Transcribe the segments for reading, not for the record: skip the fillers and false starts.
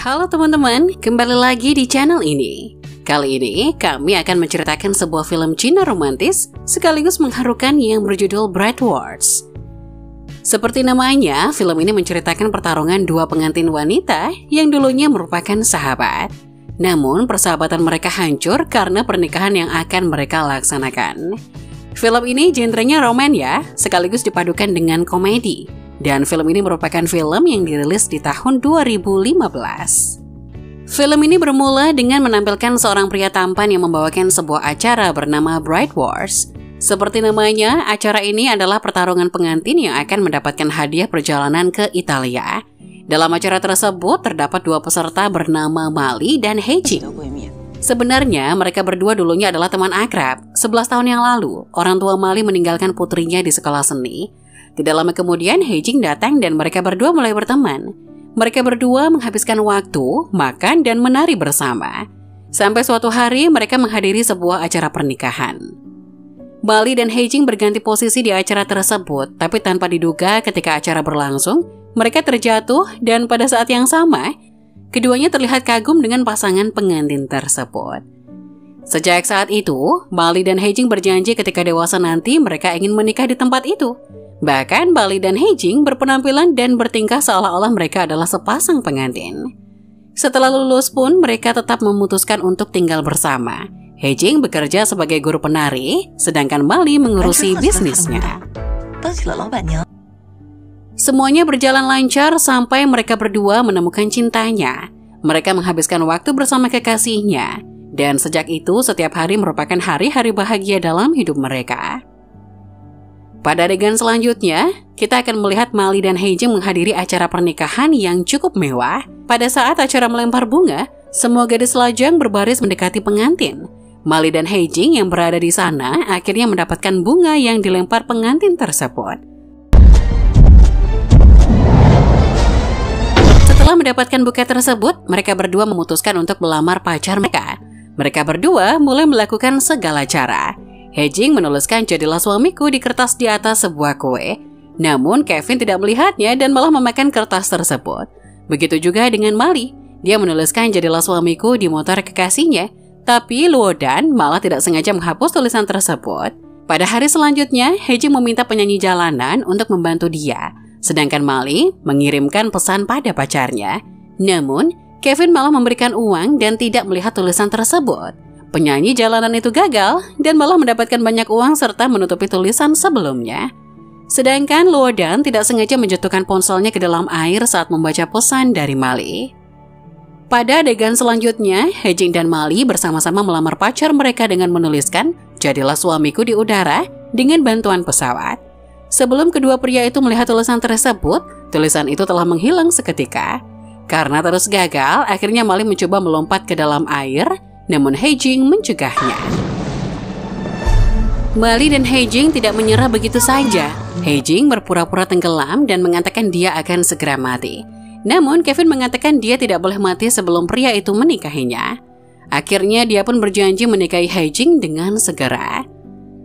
Halo teman-teman, kembali lagi di channel ini. Kali ini kami akan menceritakan sebuah film Cina romantis sekaligus mengharukan yang berjudul Bride Wars. Seperti namanya, film ini menceritakan pertarungan dua pengantin wanita yang dulunya merupakan sahabat. Namun persahabatan mereka hancur karena pernikahan yang akan mereka laksanakan. Film ini genrenya roman ya, sekaligus dipadukan dengan komedi. Dan film ini merupakan film yang dirilis di tahun 2015. Film ini bermula dengan menampilkan seorang pria tampan yang membawakan sebuah acara bernama Bride Wars. Seperti namanya, acara ini adalah pertarungan pengantin yang akan mendapatkan hadiah perjalanan ke Italia. Dalam acara tersebut, terdapat dua peserta bernama Mali dan Heijing. Sebenarnya, mereka berdua dulunya adalah teman akrab. 11 tahun yang lalu, orang tua Mali meninggalkan putrinya di sekolah seni. Tidak lama kemudian, Heijing datang dan mereka berdua mulai berteman. Mereka berdua menghabiskan waktu, makan, dan menari bersama. Sampai suatu hari, mereka menghadiri sebuah acara pernikahan. Mali dan Heijing berganti posisi di acara tersebut, tapi tanpa diduga ketika acara berlangsung, mereka terjatuh dan pada saat yang sama, keduanya terlihat kagum dengan pasangan pengantin tersebut. Sejak saat itu, Mali dan Heijing berjanji ketika dewasa nanti mereka ingin menikah di tempat itu. Bahkan Mali dan Heijing berpenampilan dan bertingkah seolah-olah mereka adalah sepasang pengantin. Setelah lulus pun mereka tetap memutuskan untuk tinggal bersama. Heijing bekerja sebagai guru penari, sedangkan Mali mengurusi bisnisnya. Semuanya berjalan lancar sampai mereka berdua menemukan cintanya. Mereka menghabiskan waktu bersama kekasihnya. Dan sejak itu setiap hari merupakan hari-hari bahagia dalam hidup mereka. Pada adegan selanjutnya, kita akan melihat Mali dan Heijing menghadiri acara pernikahan yang cukup mewah. Pada saat acara melempar bunga, semua gadis lajang berbaris mendekati pengantin. Mali dan Heijing yang berada di sana akhirnya mendapatkan bunga yang dilempar pengantin tersebut. Setelah mendapatkan buket tersebut, mereka berdua memutuskan untuk melamar pacar mereka. Mereka berdua mulai melakukan segala cara. Heijing menuliskan "jadilah suamiku" di kertas di atas sebuah kue. Namun Kevin tidak melihatnya dan malah memakan kertas tersebut. Begitu juga dengan Mali. Dia menuliskan "jadilah suamiku" di motor kekasihnya. Tapi Luodan malah tidak sengaja menghapus tulisan tersebut. Pada hari selanjutnya, Heijing meminta penyanyi jalanan untuk membantu dia. Sedangkan Mali mengirimkan pesan pada pacarnya. Namun, Kevin malah memberikan uang dan tidak melihat tulisan tersebut. Penyanyi jalanan itu gagal dan malah mendapatkan banyak uang serta menutupi tulisan sebelumnya. Sedangkan Luodan tidak sengaja menjatuhkan ponselnya ke dalam air saat membaca pesan dari Mali. Pada adegan selanjutnya, Heijing dan Mali bersama-sama melamar pacar mereka dengan menuliskan "jadilah suamiku" di udara dengan bantuan pesawat. Sebelum kedua pria itu melihat tulisan tersebut, tulisan itu telah menghilang seketika. Karena terus gagal, akhirnya Mali mencoba melompat ke dalam air, namun Heijing mencegahnya. Mali dan Heijing tidak menyerah begitu saja. Heijing berpura-pura tenggelam dan mengatakan dia akan segera mati. Namun Kevin mengatakan dia tidak boleh mati sebelum pria itu menikahinya. Akhirnya dia pun berjanji menikahi Heijing dengan segera.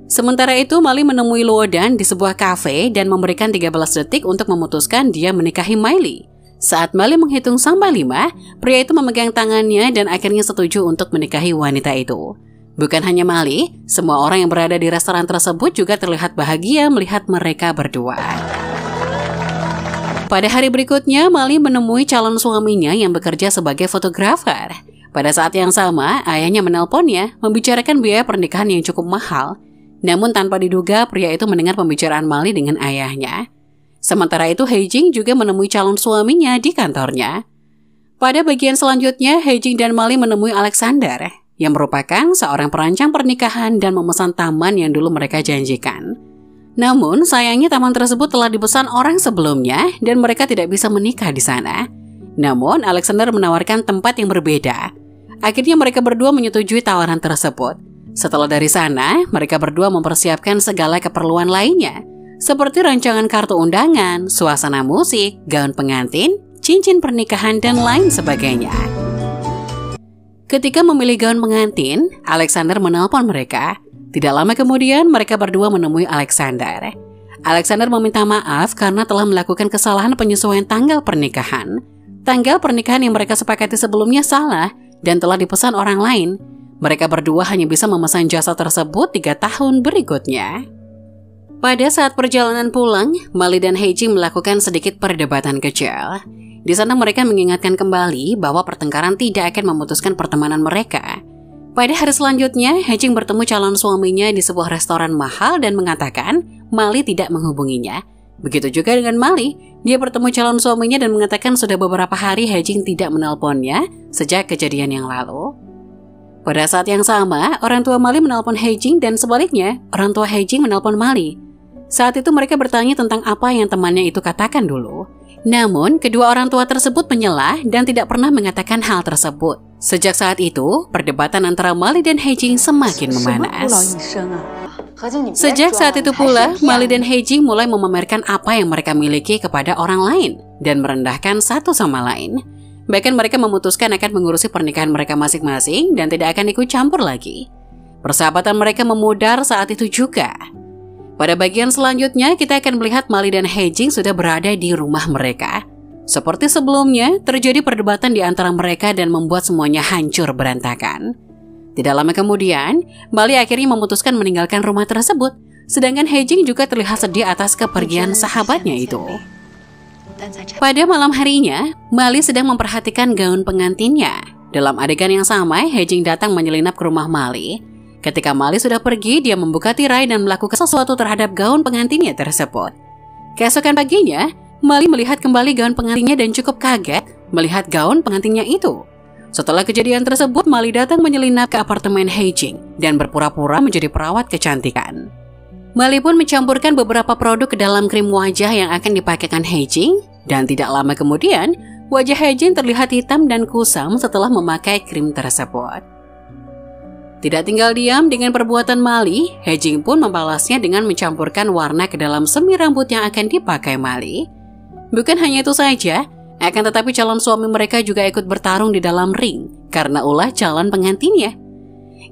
Sementara itu Mali menemui Luodan di sebuah kafe dan memberikan 13 detik untuk memutuskan dia menikahi Miley. Saat Mali menghitung sampai 5, pria itu memegang tangannya dan akhirnya setuju untuk menikahi wanita itu. Bukan hanya Mali, semua orang yang berada di restoran tersebut juga terlihat bahagia melihat mereka berdua. Pada hari berikutnya, Mali menemui calon suaminya yang bekerja sebagai fotografer. Pada saat yang sama, ayahnya menelponnya membicarakan biaya pernikahan yang cukup mahal. Namun tanpa diduga, pria itu mendengar pembicaraan Mali dengan ayahnya. Sementara itu, Heijing juga menemui calon suaminya di kantornya. Pada bagian selanjutnya, Heijing dan Mali menemui Alexander, yang merupakan seorang perancang pernikahan dan memesan taman yang dulu mereka janjikan. Namun, sayangnya taman tersebut telah dipesan orang sebelumnya dan mereka tidak bisa menikah di sana. Namun, Alexander menawarkan tempat yang berbeda. Akhirnya mereka berdua menyetujui tawaran tersebut. Setelah dari sana, mereka berdua mempersiapkan segala keperluan lainnya, seperti rancangan kartu undangan, suasana musik, gaun pengantin, cincin pernikahan, dan lain sebagainya. Ketika memilih gaun pengantin, Alexander menelpon mereka. Tidak lama kemudian, mereka berdua menemui Alexander. Alexander meminta maaf karena telah melakukan kesalahan penyesuaian tanggal pernikahan. tanggal pernikahan yang mereka sepakati sebelumnya salah dan telah dipesan orang lain. Mereka berdua hanya bisa memesan jasa tersebut 3 tahun berikutnya. Pada saat perjalanan pulang, Mali dan Hae-jin melakukan sedikit perdebatan kecil. Di sana mereka mengingatkan kembali bahwa pertengkaran tidak akan memutuskan pertemanan mereka. Pada hari selanjutnya, Hae-jin bertemu calon suaminya di sebuah restoran mahal dan mengatakan Mali tidak menghubunginya. Begitu juga dengan Mali, dia bertemu calon suaminya dan mengatakan sudah beberapa hari Hae-jin tidak menelponnya sejak kejadian yang lalu. Pada saat yang sama, orang tua Mali menelpon Hae-jin dan sebaliknya, orang tua Hae-jin menelpon Mali. Saat itu mereka bertanya tentang apa yang temannya itu katakan dulu. Namun, kedua orang tua tersebut menyela dan tidak pernah mengatakan hal tersebut. Sejak saat itu, perdebatan antara Mali dan Hae-jin semakin memanas. Sejak saat itu pula, Mali dan Hae-jin mulai memamerkan apa yang mereka miliki kepada orang lain dan merendahkan satu sama lain. Bahkan mereka memutuskan akan mengurusi pernikahan mereka masing-masing dan tidak akan ikut campur lagi. Persahabatan mereka memudar saat itu juga. Pada bagian selanjutnya, kita akan melihat Mali dan Hae-jin sudah berada di rumah mereka. Seperti sebelumnya, terjadi perdebatan di antara mereka dan membuat semuanya hancur berantakan. Tidak lama kemudian, Mali akhirnya memutuskan meninggalkan rumah tersebut, sedangkan Hae-jin juga terlihat sedih atas kepergian sahabatnya itu. Pada malam harinya, Mali sedang memperhatikan gaun pengantinnya. Dalam adegan yang sama, Hae-jin datang menyelinap ke rumah Mali. Ketika Mali sudah pergi, dia membuka tirai dan melakukan sesuatu terhadap gaun pengantinnya tersebut. Keesokan paginya, Mali melihat kembali gaun pengantinnya dan cukup kaget melihat gaun pengantinnya itu. Setelah kejadian tersebut, Mali datang menyelinap ke apartemen Hae-jin dan berpura-pura menjadi perawat kecantikan. Mali pun mencampurkan beberapa produk ke dalam krim wajah yang akan dipakaikan Hae-jin, dan tidak lama kemudian, wajah Hae-jin terlihat hitam dan kusam setelah memakai krim tersebut. Tidak tinggal diam dengan perbuatan Mali, Hae-jin pun membalasnya dengan mencampurkan warna ke dalam semi rambut yang akan dipakai Mali. Bukan hanya itu saja, akan tetapi calon suami mereka juga ikut bertarung di dalam ring karena ulah calon pengantinnya.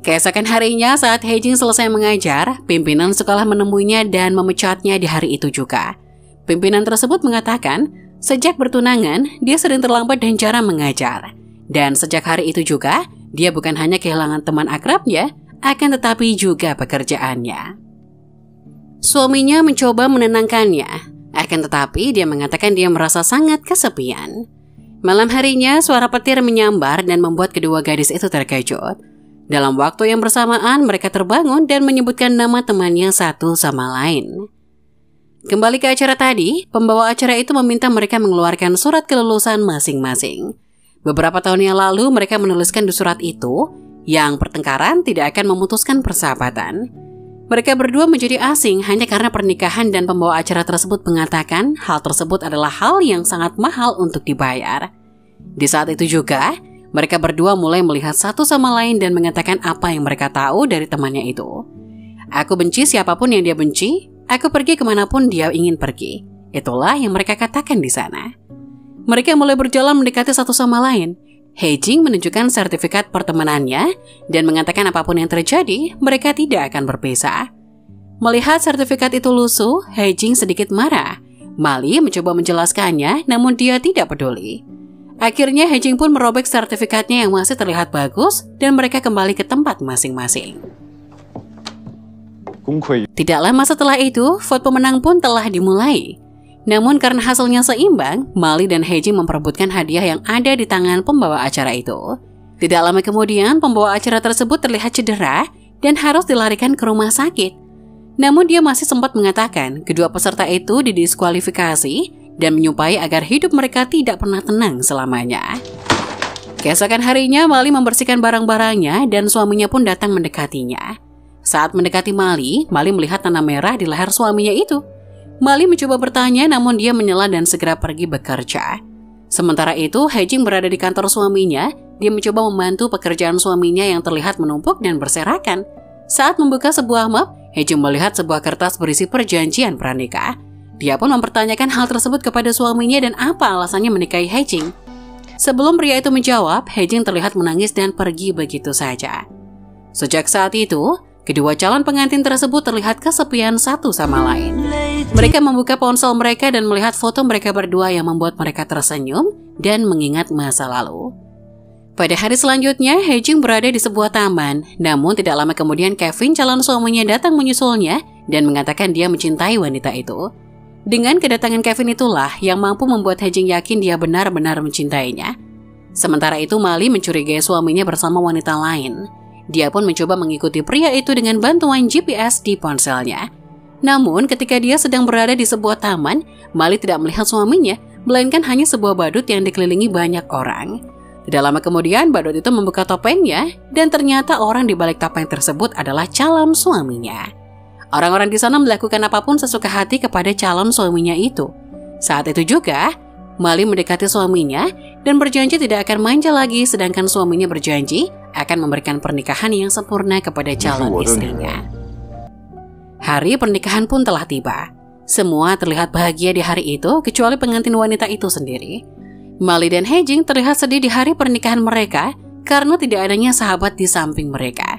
Keesokan harinya saat Hae-jin selesai mengajar, pimpinan sekolah menemuinya dan memecatnya di hari itu juga. Pimpinan tersebut mengatakan, sejak bertunangan, dia sering terlambat dan jarang mengajar. Dan sejak hari itu juga, dia bukan hanya kehilangan teman akrabnya, akan tetapi juga pekerjaannya. Suaminya mencoba menenangkannya, akan tetapi dia mengatakan dia merasa sangat kesepian. Malam harinya, suara petir menyambar dan membuat kedua gadis itu terkejut. Dalam waktu yang bersamaan, mereka terbangun dan menyebutkan nama temannya satu sama lain. Kembali ke acara tadi, pembawa acara itu meminta mereka mengeluarkan surat kelulusan masing-masing. Beberapa tahun yang lalu mereka menuliskan di surat itu yang pertengkaran tidak akan memutuskan persahabatan. Mereka berdua menjadi asing hanya karena pernikahan dan pembawa acara tersebut mengatakan hal tersebut adalah hal yang sangat mahal untuk dibayar. Di saat itu juga, mereka berdua mulai melihat satu sama lain dan mengatakan apa yang mereka tahu dari temannya itu. Aku benci siapapun yang dia benci, aku pergi kemanapun dia ingin pergi. Itulah yang mereka katakan di sana. Mereka mulai berjalan mendekati satu sama lain. Hae-jin menunjukkan sertifikat pertemanannya dan mengatakan apapun yang terjadi, mereka tidak akan berpisah. Melihat sertifikat itu lusuh, Hae-jin sedikit marah. Mali mencoba menjelaskannya, namun dia tidak peduli. Akhirnya Hae-jin pun merobek sertifikatnya yang masih terlihat bagus dan mereka kembali ke tempat masing-masing. Tidak lama setelah itu, vote pemenang pun telah dimulai. Namun karena hasilnya seimbang, Mali dan Hae-jin memperebutkan hadiah yang ada di tangan pembawa acara itu. Tidak lama kemudian, pembawa acara tersebut terlihat cedera dan harus dilarikan ke rumah sakit. Namun dia masih sempat mengatakan kedua peserta itu didiskualifikasi dan menyupai agar hidup mereka tidak pernah tenang selamanya. Keesokan harinya, Mali membersihkan barang-barangnya dan suaminya pun datang mendekatinya. Saat mendekati Mali, Mali melihat tanda merah di leher suaminya itu. Mali mencoba bertanya namun dia menyela dan segera pergi bekerja. Sementara itu, Hae-jin berada di kantor suaminya. Dia mencoba membantu pekerjaan suaminya yang terlihat menumpuk dan berserakan. Saat membuka sebuah map, Hae-jin melihat sebuah kertas berisi perjanjian pranikah. Dia pun mempertanyakan hal tersebut kepada suaminya dan apa alasannya menikahi Hae-jin. Sebelum pria itu menjawab, Hae-jin terlihat menangis dan pergi begitu saja. Sejak saat itu, kedua calon pengantin tersebut terlihat kesepian satu sama lain. Mereka membuka ponsel mereka dan melihat foto mereka berdua yang membuat mereka tersenyum dan mengingat masa lalu. Pada hari selanjutnya, Hae-jin berada di sebuah taman, namun tidak lama kemudian Kevin, calon suaminya, datang menyusulnya dan mengatakan dia mencintai wanita itu. Dengan kedatangan Kevin itulah yang mampu membuat Hae-jin yakin dia benar-benar mencintainya. Sementara itu, Mali mencurigai suaminya bersama wanita lain. Dia pun mencoba mengikuti pria itu dengan bantuan GPS di ponselnya. Namun, ketika dia sedang berada di sebuah taman, Mali tidak melihat suaminya, melainkan hanya sebuah badut yang dikelilingi banyak orang. Tidak lama kemudian, badut itu membuka topengnya, dan ternyata orang di balik topeng tersebut adalah calon suaminya. Orang-orang di sana melakukan apapun sesuka hati kepada calon suaminya itu. Saat itu juga, Mali mendekati suaminya dan berjanji tidak akan manja lagi, sedangkan suaminya berjanji akan memberikan pernikahan yang sempurna kepada calon istrinya. Hari pernikahan pun telah tiba. Semua terlihat bahagia di hari itu, kecuali pengantin wanita itu sendiri. Mali dan Hae-jin terlihat sedih di hari pernikahan mereka karena tidak adanya sahabat di samping mereka.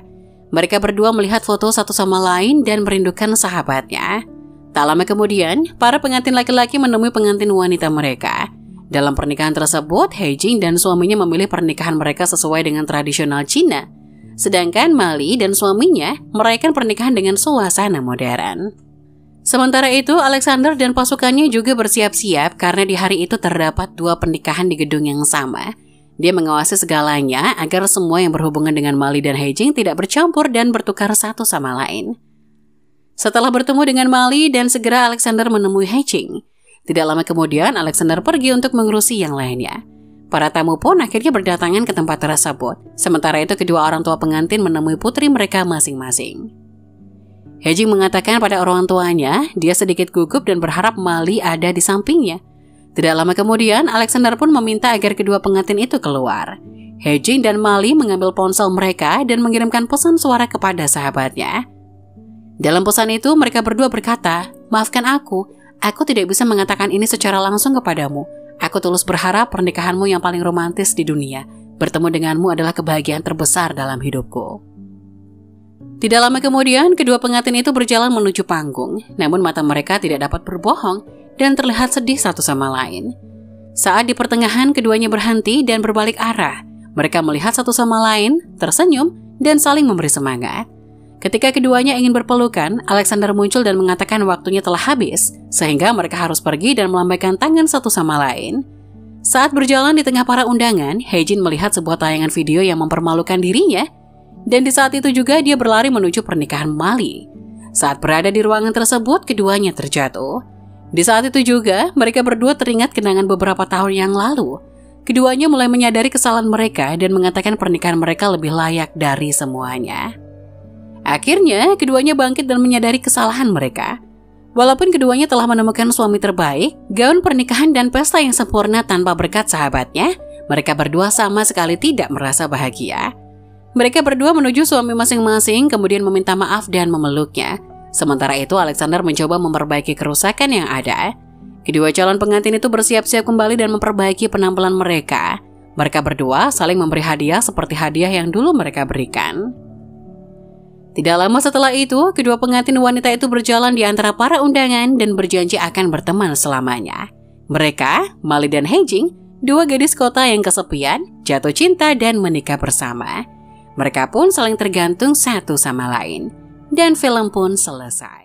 Mereka berdua melihat foto satu sama lain dan merindukan sahabatnya. Tak lama kemudian, para pengantin laki-laki menemui pengantin wanita mereka. Dalam pernikahan tersebut, Hae-jin dan suaminya memilih pernikahan mereka sesuai dengan tradisional Cina. Sedangkan Mali dan suaminya merayakan pernikahan dengan suasana modern. Sementara itu, Alexander dan pasukannya juga bersiap-siap karena di hari itu terdapat 2 pernikahan di gedung yang sama. Dia mengawasi segalanya agar semua yang berhubungan dengan Mali dan Hae-jin tidak bercampur dan bertukar satu sama lain. Setelah bertemu dengan Mali dan segera Alexander menemui Hae-jin. Tidak lama kemudian, Alexander pergi untuk mengurusi yang lainnya. Para tamu pun akhirnya berdatangan ke tempat tersebut. Sementara itu, kedua orang tua pengantin menemui putri mereka masing-masing. Hae-jin mengatakan pada orang tuanya, dia sedikit gugup dan berharap Mali ada di sampingnya. Tidak lama kemudian, Alexander pun meminta agar kedua pengantin itu keluar. Hae-jin dan Mali mengambil ponsel mereka dan mengirimkan pesan suara kepada sahabatnya. Dalam pesan itu, mereka berdua berkata, "Maafkan aku tidak bisa mengatakan ini secara langsung kepadamu. Aku tulus berharap pernikahanmu yang paling romantis di dunia. Bertemu denganmu adalah kebahagiaan terbesar dalam hidupku." Tidak lama kemudian, kedua pengantin itu berjalan menuju panggung, namun mata mereka tidak dapat berbohong dan terlihat sedih satu sama lain. Saat di pertengahan, keduanya berhenti dan berbalik arah. Mereka melihat satu sama lain, tersenyum, dan saling memberi semangat. Ketika keduanya ingin berpelukan, Alexander muncul dan mengatakan waktunya telah habis, sehingga mereka harus pergi dan melambaikan tangan satu sama lain. Saat berjalan di tengah para undangan, Hae-jin melihat sebuah tayangan video yang mempermalukan dirinya, dan di saat itu juga dia berlari menuju pernikahan Mali. Saat berada di ruangan tersebut, keduanya terjatuh. Di saat itu juga, mereka berdua teringat kenangan beberapa tahun yang lalu. Keduanya mulai menyadari kesalahan mereka dan mengatakan pernikahan mereka lebih layak dari semuanya. Akhirnya, keduanya bangkit dan menyadari kesalahan mereka. Walaupun keduanya telah menemukan suami terbaik, gaun pernikahan dan pesta yang sempurna tanpa berkat sahabatnya, mereka berdua sama sekali tidak merasa bahagia. Mereka berdua menuju suami masing-masing, kemudian meminta maaf dan memeluknya. Sementara itu, Alexander mencoba memperbaiki kerusakan yang ada. Kedua calon pengantin itu bersiap-siap kembali dan memperbaiki penampilan mereka. Mereka berdua saling memberi hadiah seperti hadiah yang dulu mereka berikan. Tidak lama setelah itu, kedua pengantin wanita itu berjalan di antara para undangan dan berjanji akan berteman selamanya. Mereka, Mali dan Hae-jin, 2 gadis kota yang kesepian, jatuh cinta dan menikah bersama. Mereka pun saling tergantung satu sama lain. Dan film pun selesai.